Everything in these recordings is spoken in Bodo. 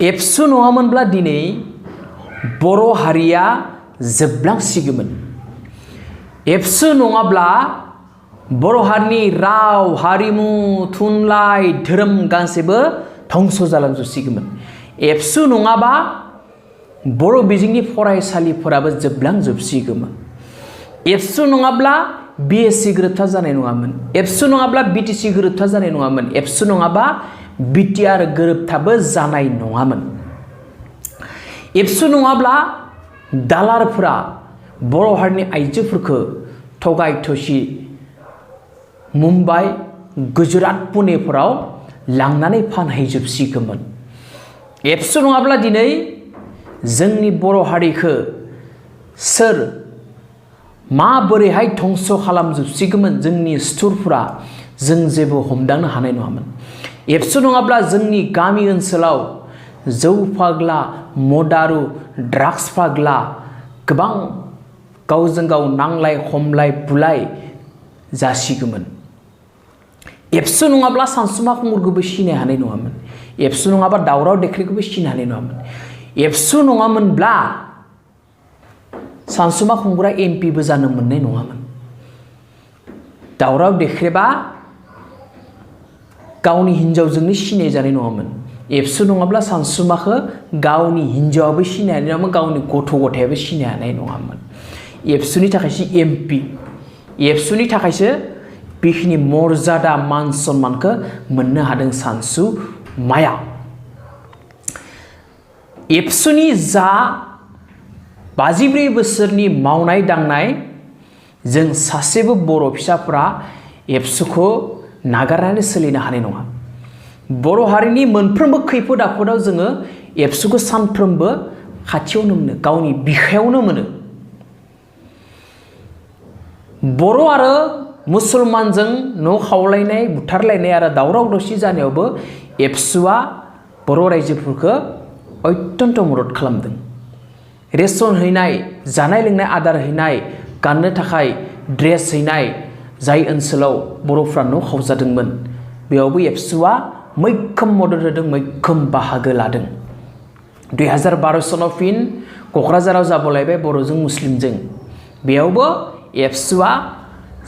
एबसु नङामोनब्ला दिनै बर' हारिया जोबलांसिगौमोन। एबसु नङाब्ला बर' हारिनि राव हारिमु थुनलाइ धोरोम गासैबो धंस जालांजोबसिगौमोन। एबसु नङाबा बर' बिजोंनि फरायसालिफोराबो जोबलांजोबसिगौमोन। एबसु नङाब्ला बिएससि गोरोबथा जानाय नङामोन। एबसु नङाब्ला बिटिसि गोरोबथा जानाय नङामोन। एबसु नङाबा बिटिआर गोरोबथाबो जानाय नङामोन। एबसु नङाब्ला दालारफोरा बर' हारिनि आइजोफोरखौ थगाय थसि मुम्बाइ गुजरात पुनेफोराव लांनानै फानहैजोबसिगौमोन। एबसु नङाब्ला दिनै जोंनि बर' हारिखौ सोर माबोरैहाय धंस खालामजोबसिगौमोन जोंनि सुथुरफोरा जों जेबो हमदांनो हानाय नङामोन। एबसु नङाब्ला जोंनि गामि ओनसोलाव जौ फाग्ला मदारु ड्राग्स फाग्ला गोबां गावजों गाव नांलाय खमलाय बुलाय जासिगौमोन। एबसु नङाब्ला सानसुमा खुंगुरखौबो सिनाय हानाय नङामोन। एबसु नङाब्ला दावराव देख्रेखौबो सिनाय हानाय नङामोन। एबसु नङामोनब्ला सानसुमा खुंगुरा एमपिबो जानो मोननाय नङामोन। दावराव देख्रेबा गावनि हिनजावजोंनो सिनाय जानाय नङामोन। एबसु नङाब्ला सानसुमाखौ गावनि हिनजावाबो सिनाय हानाय नङामोन, गावनि गथ' गथायाबो सिनाय हानाय नङामोन। एबसुनि थाखायसो एमपि, एबसुनि थाखायसो बेखिनि मर्यादा मान सन्मानखौ मोननो हादों सानसुमाया। एबसुनि जा 54 बोसोरनि मावनाय दांनाय जों सासेबो बर' फिसाफोरा एबसुखौ नागारनानै सोलिनो हानाय नङा। बर' हारिनि मोनफ्रोमबो खैफोद आफोदाव जोङो एबसुखौ सानफ्रोमबो खाथियावनो मोनो, गावनि बिखायावनो मोनो। बर' आरो मुसलमानजों न' खावलायनाय बुथारलायनाय आरो दावराव दावसि जानायावबो एबसुआ बर' रायजोफोरखौ अत्यन्त मदद खालामदों। रेसन हैनाय, जानाय लोंनाय आदार हैनाय, गाननो थाखाय ड्रेस हैनाय, जाय ओनसोलाव बर'फ्रा न' खावजादोंमोन बेयावबो एबसुआ मैखोम मदद होदों, मैखोम बाहागो लादों। 2012 सनाव फिन क'क्राझाराव जाबोलायबाय बर'जों मुस्लिमजों। बेयावबो एबसुआ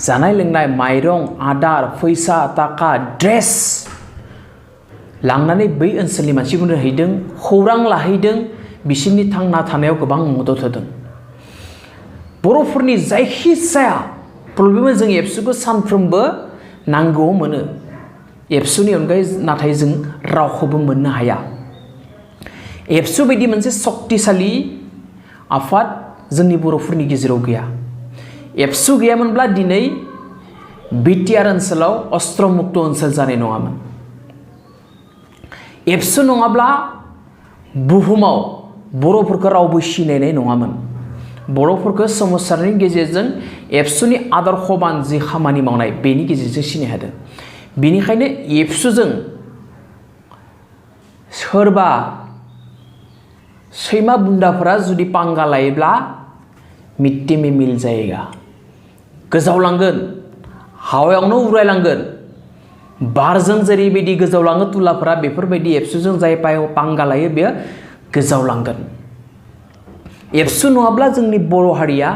जानाय लोंनाय माइरं आदार फैसा थाखा ड्रेस लांनानै बै ओनसोलनि मानसिफोरनो हैदों, खौरां लाहैदों, बिसोरनि थांना थानायाव गोबां मदद होदों। बर'फोरनि जायखिजाया प्रब्लेमाव जों एबसुखौ सानफ्रोमबो नांगौआव मोनो। एबसुनि अनगायै नाथाय जों रावखौबो मोननो हाया। एबसु बायदि मोनसे शक्तिशाली आफाद जोंनि बर'फोरनि गेजेराव गैया। एबसु गैयामोनब्ला दिनै बिटिआर ओनसोलाव अस्त्र मुक्त ओनसोल जानाय नङामोन। एबसु नङाब्ला बुहुमाव बर'फोरखौ रावबो सिनायनाय नङामोन। बर'फोरखौ सोमावसारनायनि गेजेरजों एबसुनि आदर्शबान जि खामानि मावनाय बेनि गेजेरजों सिनाय हादों। बेनिखायनो एबसुजों सोरबा सैमा बुन्दाफोरा जुदि पांगा लायोब्ला मिट्टी में मिल जाएगा, गोजावलांगोन, हावायावनो उरायलांगोन। बारजों जेरैबायदि गोजावलाङो तुलाफोरा बेफोरबायदि एबसुजों जाय पांगा लायो बेयो गोजावलांगोन। एबसु नङाब्ला जोंनि बर' हारिया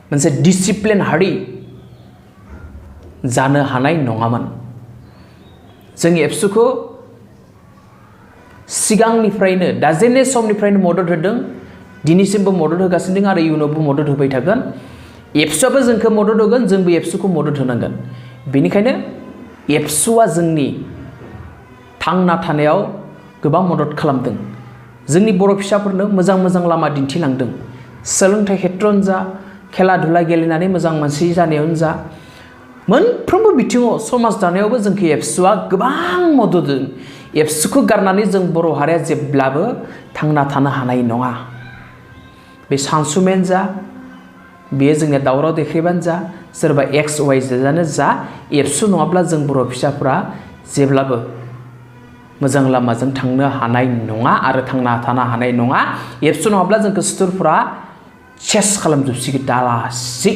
मोनसे डिसिप्लिन हारि जानो हानाय नङामोन। जों एबसुखौ सिगांनिफ्रायनो दाजेननाय समनिफ्रायनो मदद होदों, दिनैसिमबो मदद होगासिनो दं आरो इयुनावबो मदद होबाय थागोन। एबसुआबो जोंखौ मदद होगोन, जोंबो एबसुखौ मदद होनांगोन। बेनिखायनो एबसुआ जोंनि थांना थानायाव गोबां मदद खालामदों। जोंनि बर' फिसाफोरनो मोजां मोजां लामा दिन्थिलांदों। सोलोंथाइ खेत्रआवनो जा, खेला धुला गेलेनानै मोजां मानसि जानायावनो जा, मोनफ्रोमबो बिथिङाव समाज दानायावबो जोंखौ एबसुआ गोबां मदद होदों। एबसुखौ गारनानै जों बर' हारिया जेब्लाबो थांना थानो हानाय नङा। बे सानसुमायानो जा, बेयो जोंनिया दावराव देख्रेबानो जा, सोरबा एक्स वाइ जेआनो जा, एबसु नङाब्ला जों बर' फिसाफोरा जेब्लाबो मोजां लामाजों थांनो हानाय नङा आरो थांना थानो हानाय नङा। एबसु नङाब्ला जोंखौ सुथुरफोरा सेस खालामजोबसिगोन दालासि।